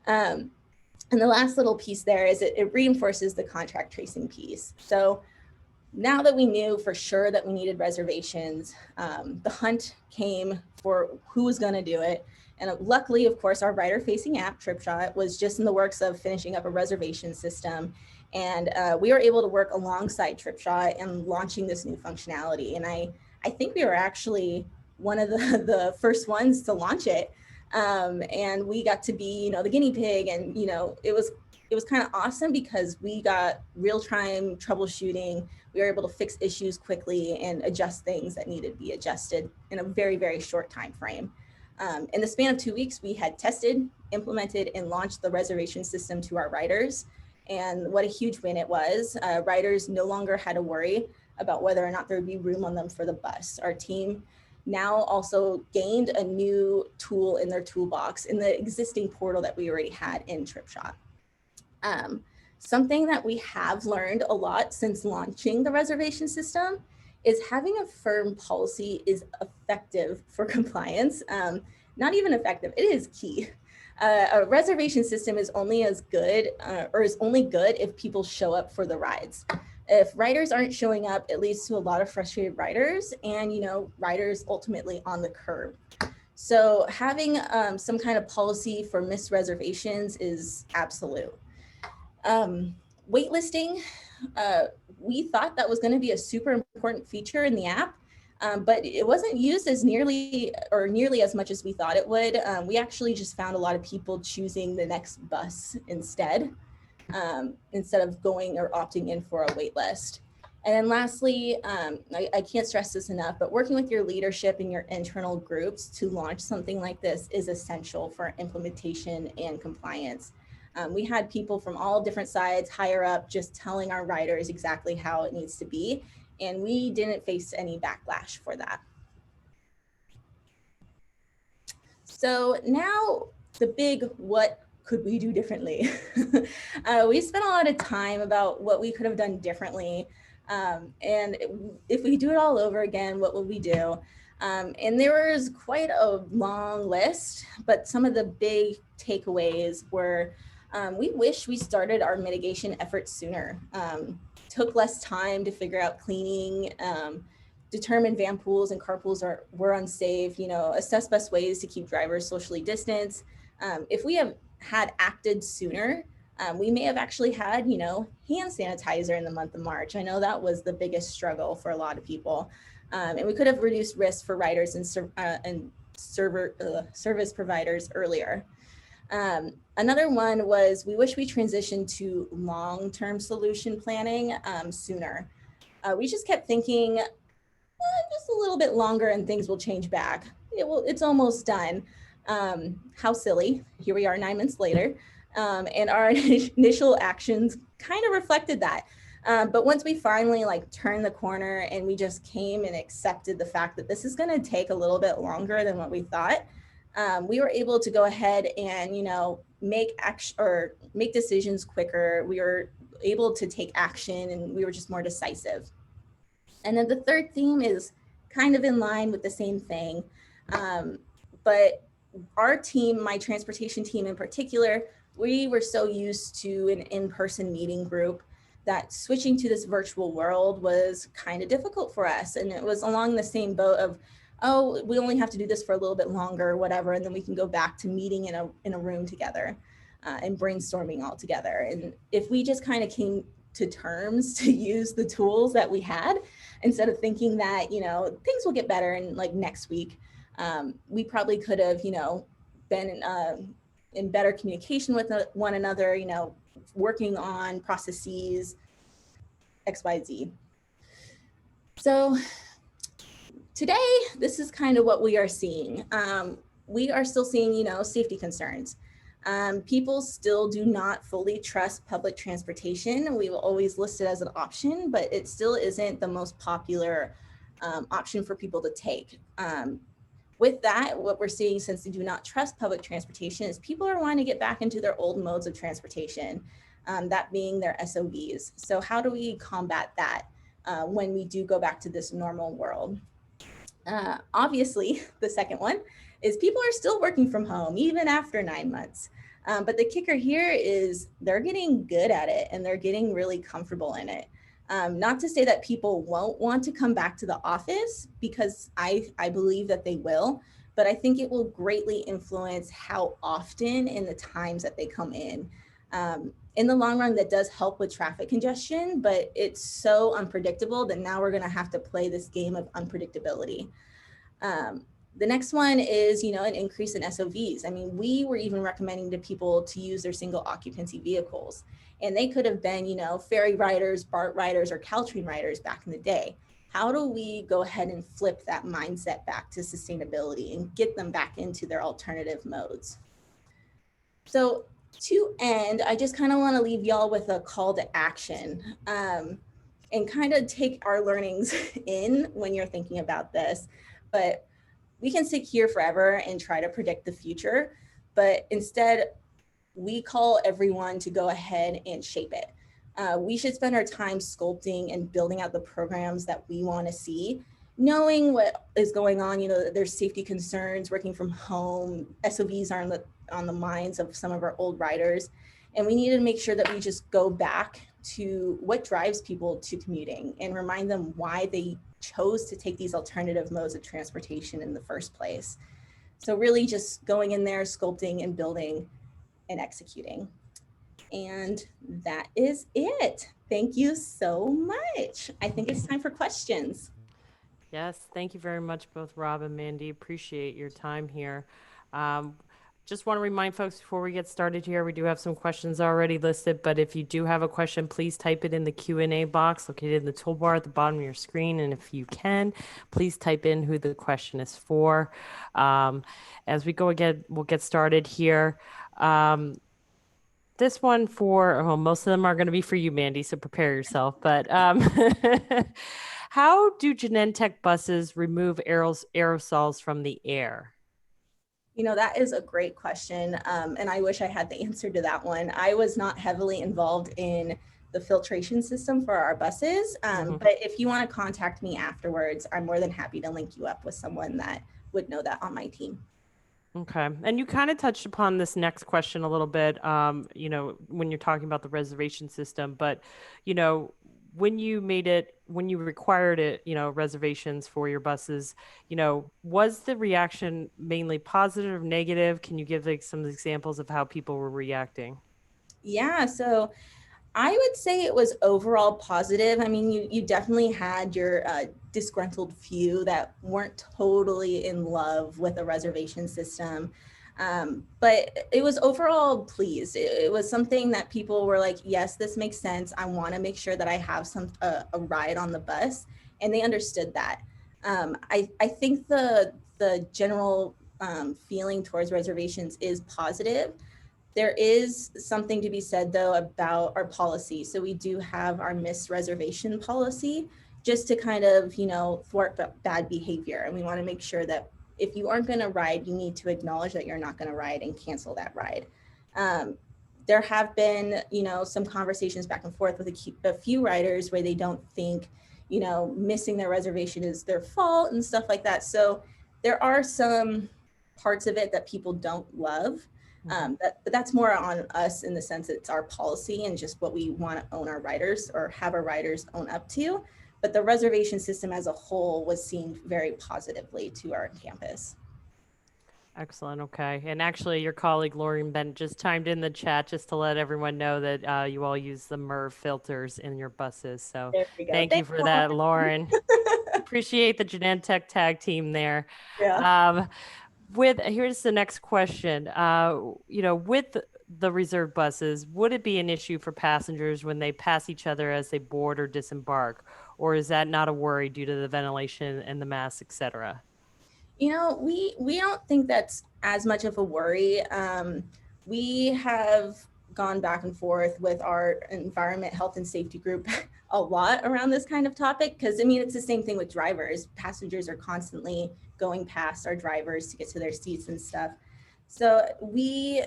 And the last little piece there is it reinforces the contract tracing piece. So now that we knew for sure that we needed reservations, the hunt came for who was gonna do it. And luckily, of course, our rider-facing app, Tripshot, was just in the works of finishing up a reservation system. And we were able to work alongside Tripshot and launching this new functionality. And I think we were actually one of the first ones to launch it. And we got to be, the guinea pig. And, it was kind of awesome because we got real-time troubleshooting. We were able to fix issues quickly and adjust things that needed to be adjusted in a very, very short time frame. In the span of 2 weeks, we had tested, implemented, and launched the reservation system to our riders. And what a huge win it was. Riders no longer had to worry about whether or not there would be room on them for the bus. Our team now also gained a new tool in their toolbox in the existing portal that we already had in Tripshot. Something that we have learned a lot since launching the reservation system is having a firm policy is effective for compliance. Not even effective, it is key. A reservation system is only as good or is only good if people show up for the rides. If riders aren't showing up, it leads to a lot of frustrated riders and riders ultimately on the curb. So having some kind of policy for missed reservations is absolute. Waitlisting, we thought that was going to be a super important feature in the app, but it wasn't used as nearly as much as we thought it would. We actually just found a lot of people choosing the next bus instead of going or opting in for a wait list. And then lastly, I can't stress this enough, but working with your leadership and your internal groups to launch something like this is essential for implementation and compliance. We had people from all different sides higher up just telling our riders exactly how it needs to be, and we didn't face any backlash for that. So now the big what could we do differently? We spent a lot of time about what we could have done differently. And if we do it all over again, what will we do? And there was quite a long list, but some of the big takeaways were we wish we started our mitigation efforts sooner. Took less time to figure out cleaning, determine van pools and carpools were unsafe, assess best ways to keep drivers socially distanced. If we have had acted sooner, We may have actually had, hand sanitizer in the month of March. I know that was the biggest struggle for a lot of people. And we could have reduced risk for riders and service providers earlier. Another one was we wish we transitioned to long-term solution planning sooner. We just kept thinking just a little bit longer and things will change back. It's almost done. How silly. Here we are 9 months later. And our initial actions kind of reflected that. But once we finally turned the corner and we just came and accepted the fact that this is going to take a little bit longer than what we thought, we were able to go ahead and make decisions quicker. We were able to take action and we were just more decisive. And then the third theme is kind of in line with the same thing. But our team, my transportation team in particular, we were so used to an in-person meeting group that switching to this virtual world was kind of difficult for us. And it was along the same boat of, oh, we only have to do this for a little bit longer or whatever, and then we can go back to meeting in a room together and brainstorming all together. And if we just kind of came to terms to use the tools that we had, instead of thinking that, things will get better in next week, we probably could have, been in better communication with one another, working on processes, XYZ. So today, this is kind of what we are seeing. We are still seeing, safety concerns. People still do not fully trust public transportation. We will always list it as an option, but it still isn't the most popular option for people to take. With that, what we're seeing, since they do not trust public transportation, is people are wanting to get back into their old modes of transportation, that being their SOVs. So how do we combat that when we do go back to this normal world? Obviously, the second one is people are still working from home, even after 9 months. But the kicker here is they're getting good at it and they're getting really comfortable in it. Not to say that people won't want to come back to the office, because I believe that they will, but I think it will greatly influence how often and the times that they come in. In the long run, that does help with traffic congestion, but it's so unpredictable that now we're going to have to play this game of unpredictability. The next one is, an increase in SOVs. I mean, we were even recommending to people to use their single occupancy vehicles, and they could have been, ferry riders, BART riders, or Caltrain riders back in the day. How do we go ahead and flip that mindset back to sustainability and get them back into their alternative modes? So to end, I just kind of want to leave y'all with a call to action, and kind of take our learnings in when you're thinking about this. But we can sit here forever and try to predict the future, but instead we call everyone to go ahead and shape it. We should spend our time sculpting and building out the programs that we want to see, knowing what is going on. There's safety concerns, working from home, SOVs are on the minds of some of our old riders. And we need to make sure that we just go back to what drives people to commuting and remind them why they chose to take these alternative modes of transportation in the first place. So really just going in there, sculpting and building and executing. And that is it. Thank you so much. I think it's time for questions. Yes, thank you very much, both Rob and Mandy. Appreciate your time here. Just want to remind folks before we get started here, we do have some questions already listed, but if you do have a question, please type it in the Q&A box located in the toolbar at the bottom of your screen. And if you can, please type in who the question is for. As we go again, we'll get started here. This one most of them are going to be for you, Mandy, so prepare yourself. But how do Genentech buses remove aerosols from the air? That is a great question. And I wish I had the answer to that one. I was not heavily involved in the filtration system for our buses. But if you want to contact me afterwards, I'm more than happy to link you up with someone that would know that on my team. Okay. And you kind of touched upon this next question a little bit, when you're talking about the reservation system, but, when you required it, reservations for your buses, was the reaction mainly positive or negative? Can you give some examples of how people were reacting? Yeah, so I would say it was overall positive. I mean, you definitely had your disgruntled few that weren't totally in love with a reservation system. But it was overall pleased. It was something that people were like, yes, this makes sense. I want to make sure that I have a ride on the bus. And they understood that. I think the general feeling towards reservations is positive. There is something to be said, though, about our policy. So we do have our missed reservation policy just to kind of, thwart bad behavior. And we want to make sure that if you aren't going to ride, you need to acknowledge that you're not going to ride and cancel that ride. There have been, some conversations back and forth with a few riders where they don't think, missing their reservation is their fault and stuff like that. So there are some parts of it that people don't love. But that's more on us in the sense that it's our policy and just what we want to own our riders or have our riders own up to. But the reservation system as a whole was seen very positively to our campus. Excellent. Okay. And actually, your colleague Lauren Bent just chimed in the chat just to let everyone know that you all use the MERV filters in your buses. So There we go. thank you for that, Lauren. Appreciate the Genentech tag team there. Yeah. Here's the next question. With the reserved buses, would it be an issue for passengers when they pass each other as they board or disembark? Or is that not a worry due to the ventilation and the masks, et cetera? We don't think that's as much of a worry. We have gone back and forth with our environment, health, and safety group a lot around this kind of topic because, it's the same thing with drivers. Passengers are constantly going past our drivers to get to their seats and stuff. So we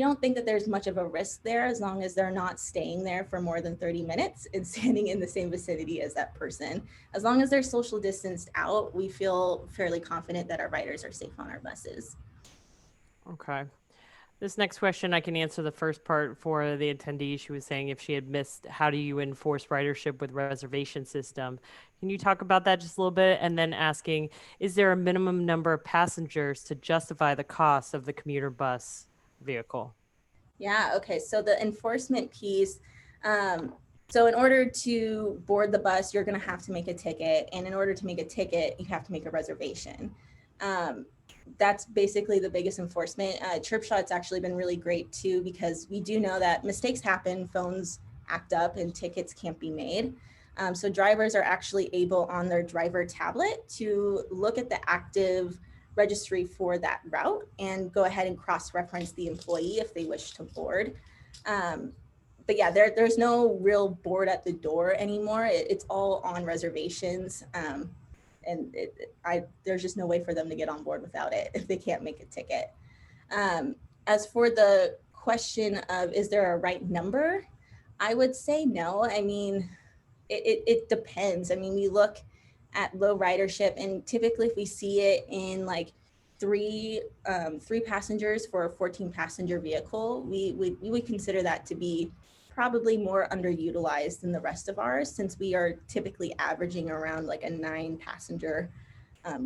don't think that there's much of a risk there as long as they're not staying there for more than 30 minutes and standing in the same vicinity as that person. As long as they're social distanced out, we feel fairly confident that our riders are safe on our buses. Okay. This next question, I can answer the first part for the attendee. She was saying if she had missed, how do you enforce ridership with reservation system? Can you talk about that just a little bit? And then asking, is there a minimum number of passengers to justify the cost of the commuter bus vehicle? Yeah, okay. So the enforcement piece, so in order to board the bus, you're going to have to make a ticket. And in order to make a ticket, you have to make a reservation. That's basically the biggest enforcement. Tripshot's actually been really great too, because we do know that mistakes happen, phones act up and tickets can't be made. So drivers are actually able on their driver tablet to look at the active registry for that route and go ahead and cross-reference the employee if they wish to board. But yeah, there's no real board at the door anymore. It's all on reservations. And there's just no way for them to get on board without it if they can't make a ticket. As for the question of, is there a right number? I would say no. It depends. We look at low ridership, and typically if we see it in like three passengers for a 14 passenger vehicle, we would consider that to be probably more underutilized than the rest of ours, since we are typically averaging around like a 9 passenger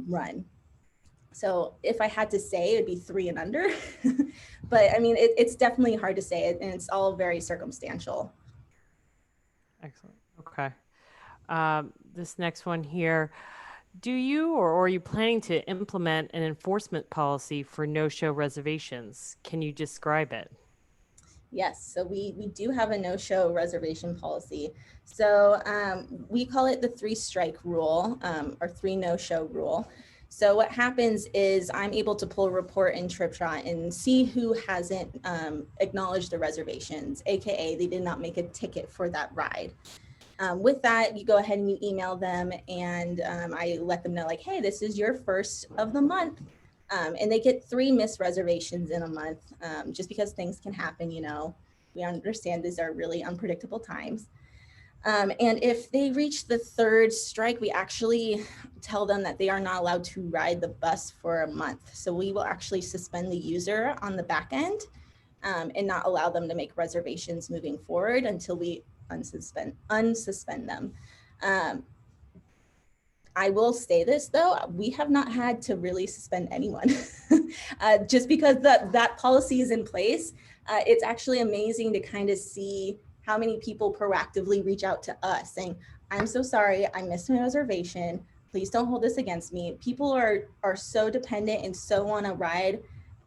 run. So if I had to say, it'd be 3 and under, but it's definitely hard to say it, and it's all very circumstantial. Excellent. Okay. This next one here. Do you or are you planning to implement an enforcement policy for no-show reservations? Can you describe it? Yes, so we do have a no-show reservation policy. So we call it the 3 strike rule, or 3 no-show rule. So what happens is I'm able to pull a report in Tripshot and see who hasn't acknowledged the reservations, AKA they did not make a ticket for that ride. With that, you go ahead and you email them, and I let them know like, hey, this is your first of the month. And they get 3 missed reservations in a month, just because things can happen, we understand these are really unpredictable times. And if they reach the 3rd strike, we actually tell them that they are not allowed to ride the bus for a month. So we will actually suspend the user on the back end and not allow them to make reservations moving forward until we unsuspend them. I will say this though, we have not had to really suspend anyone just because that policy is in place. It's actually amazing to kind of see how many people proactively reach out to us saying, I'm so sorry, I missed my reservation. Please don't hold this against me. People are so dependent and so want to ride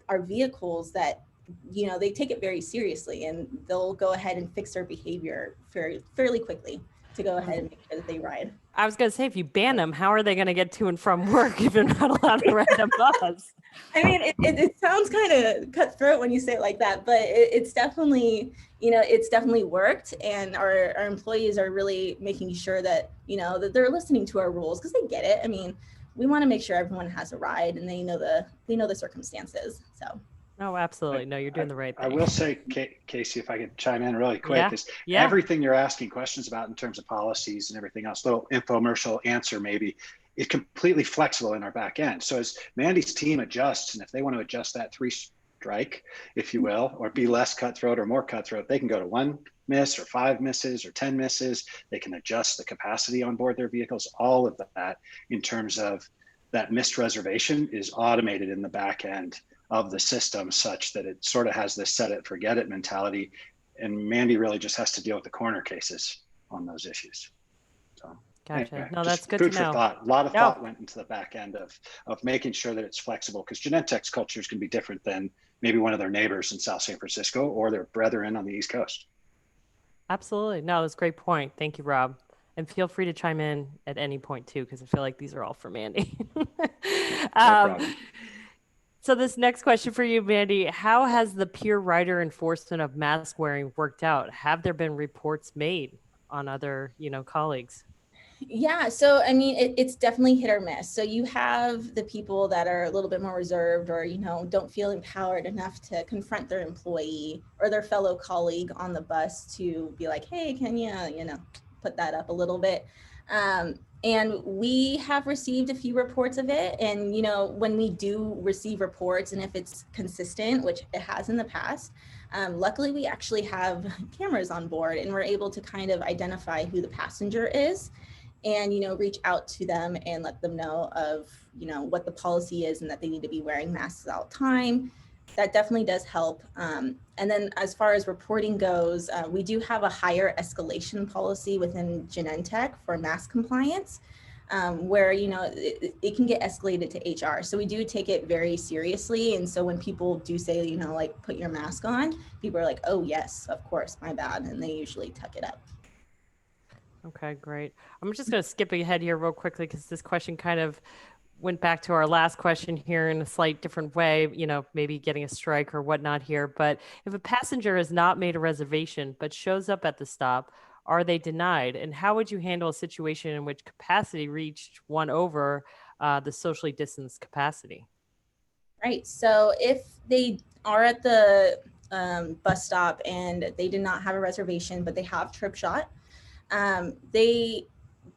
our vehicles that, you know, they take it very seriously, and they'll go ahead and fix their behavior fairly quickly to go ahead and make sure that they ride. I was going to say, if you ban them, how are they going to get to and from work if you're not allowed to ride a bus? I mean, it sounds kind of cutthroat when you say it like that, but it's definitely, you know, it's definitely worked. And our employees are really making sure that, you know, that they're listening to our rules because they get it. I mean, we want to make sure everyone has a ride and they know the circumstances. So. No, absolutely. No, you're doing the right thing. I will say, Casey, if I could chime in really quick, is Yeah. everything you're asking questions about in terms of policies and everything else, little infomercial answer maybe, is completely flexible in our back end. So as Mandy's team adjusts, and if they want to adjust that 3-strike, if you will, or be less cutthroat or more cutthroat, they can go to 1 miss or 5 misses or 10 misses. They can adjust the capacity on board their vehicles. All of that in terms of that missed reservation is automated in the back end of the system, such that it sort of has this set it, forget it mentality. And Mandy really just has to deal with the corner cases on those issues. So Gotcha. anyway, No, just that's good food to for know. thought. A lot of thought went into the back end of making sure that it's flexible, because Genentech's culture is going to be different than maybe one of their neighbors in South San Francisco or their brethren on the East Coast. Absolutely. No, that's a great point. Thank you, Rob. And feel free to chime in at any point too, because I feel like these are all for Mandy. No problem. So this next question for you, Mandy, how has the peer rider enforcement of mask wearing worked out? Have there been reports made on other, colleagues? Yeah, so I mean, it's definitely hit or miss. So you have the people that are a little bit more reserved, or, you know, don't feel empowered enough to confront their employee or their fellow colleague on the bus to be like, hey, can you, put that up a little bit? And we have received a few reports of it. And, when we do receive reports, and if it's consistent, which it has in the past, luckily we actually have cameras on board, and we're able to kind of identify who the passenger is, and, reach out to them and let them know of, what the policy is and that they need to be wearing masks all the time. That definitely does help. And then as far as reporting goes, we do have a higher escalation policy within Genentech for mask compliance, where, it can get escalated to HR. So we do take it very seriously. And so when people do say, like, put your mask on, people are like, oh, yes, of course, my bad. And they usually tuck it up. Okay, great. I'm just going to skip ahead here real quickly because this question kind of went back to our last question here in a slight different way, maybe getting a strike or whatnot here. But if a passenger has not made a reservation but shows up at the stop, are they denied? And how would you handle a situation in which capacity reached one over the socially distanced capacity? Right. So if they are at the bus stop and they did not have a reservation, but they have Tripshot, they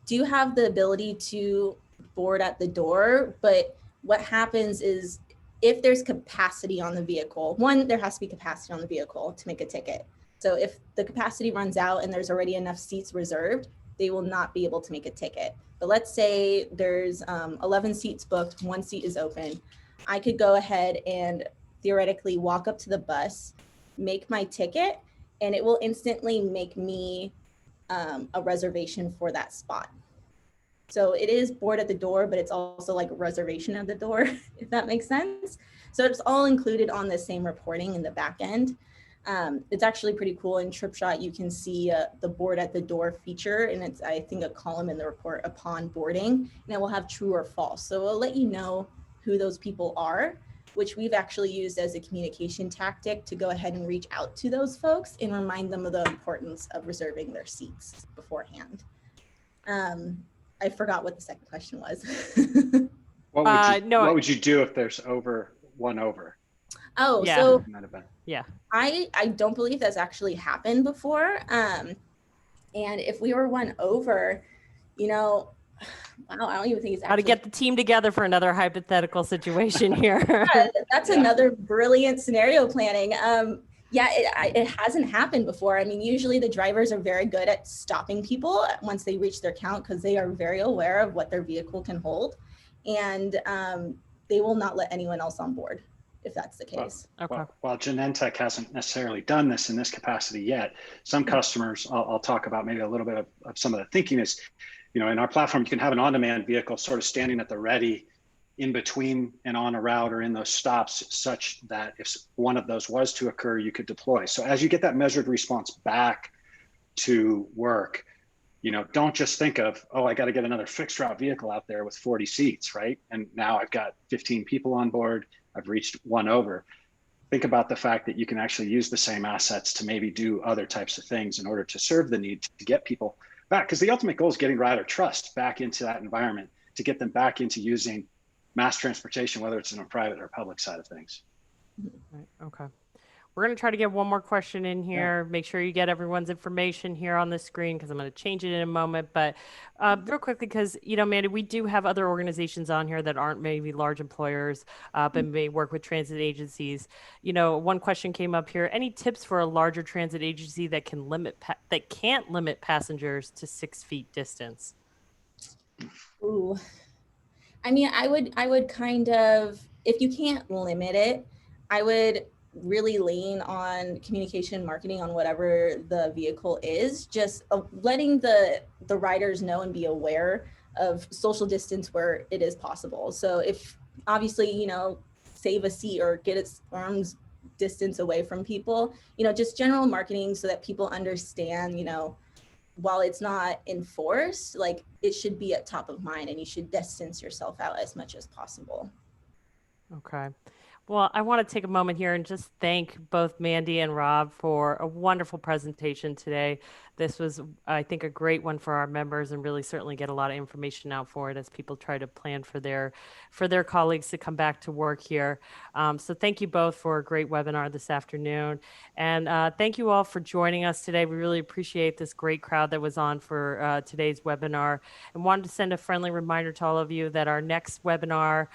do have the ability to board at the door. But what happens is, if there's capacity on the vehicle, there has to be capacity on the vehicle to make a ticket. So if the capacity runs out and there's already enough seats reserved, they will not be able to make a ticket. But let's say there's 11 seats booked, 1 seat is open. I could go ahead and theoretically walk up to the bus, make my ticket, and it will instantly make me a reservation for that spot. So it is board at the door, but it's also like a reservation at the door, if that makes sense. So it's all included on the same reporting in the back end. It's actually pretty cool. In Tripshot, you can see the board at the door feature, and it's, I think, a column in the report upon boarding, and it will have true or false. So it'll let you know who those people are, which we've actually used as a communication tactic to go ahead and reach out to those folks and remind them of the importance of reserving their seats beforehand. I forgot what the second question was. What would you do if there's one over? Oh, Yeah. so Yeah. I don't believe that's actually happened before. And if we were one over, wow, I don't even think it's actually. How to get the team together for another hypothetical situation here. Yeah, that's another brilliant scenario planning. It hasn't happened before. I mean, usually the drivers are very good at stopping people once they reach their count, because they are very aware of what their vehicle can hold, and they will not let anyone else on board if that's the case. Okay. While Genentech hasn't necessarily done this in this capacity yet, some customers, I'll talk about maybe a little bit of some of the thinking is, in our platform, you can have an on-demand vehicle sort of standing at the ready in between and on a route or in those stops, such that if one of those was to occur, you could deploy. So as you get that measured response back to work, don't just think of, oh, I got to get another fixed route vehicle out there with 40 seats, right? And now I've got 15 people on board, I've reached one over. Think about the fact that you can actually use the same assets to maybe do other types of things in order to serve the need to get people back. Because the ultimate goal is getting rider trust back into that environment, to get them back into using mass transportation, whether it's in a private or public side of things. Right. Okay. We're going to try to get one more question in here. Make sure you get everyone's information here on the screen because I'm going to change it in a moment. But real quickly, because, Mandy, we do have other organizations on here that aren't maybe large employers, but may work with transit agencies. One question came up here. Any tips for a larger transit agency that can't limit passengers to 6 feet distance? Ooh. I mean, I would kind of, if you can't limit it, I would really lean on communication marketing on whatever the vehicle is, just letting the riders know and be aware of social distance where it is possible. So if obviously, save a seat or get its arms distance away from people, just general marketing so that people understand, while it's not enforced, like it should be at top of mind and you should distance yourself out as much as possible. Okay. Well, I want to take a moment here and just thank both Mandy and Rob for a wonderful presentation today. This was, I think, a great one for our members and really certainly get a lot of information out for it as people try to plan for their colleagues to come back to work here. So thank you both for a great webinar this afternoon. And thank you all for joining us today. We really appreciate this great crowd that was on for today's webinar, and wanted to send a friendly reminder to all of you that our next webinar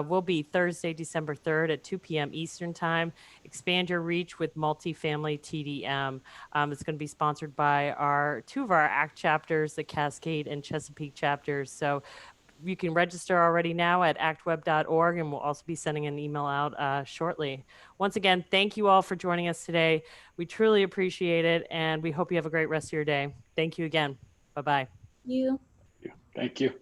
will be Thursday, December 3rd at 2 p.m. Eastern Time. Expand your reach with multifamily TDM. It's going to be sponsored by two of our ACT chapters, the Cascade and Chesapeake chapters. So you can register already now at actweb.org, and we'll also be sending an email out shortly. Once again, thank you all for joining us today. We truly appreciate it, and we hope you have a great rest of your day. Thank you again. Bye-bye. You. Thank you.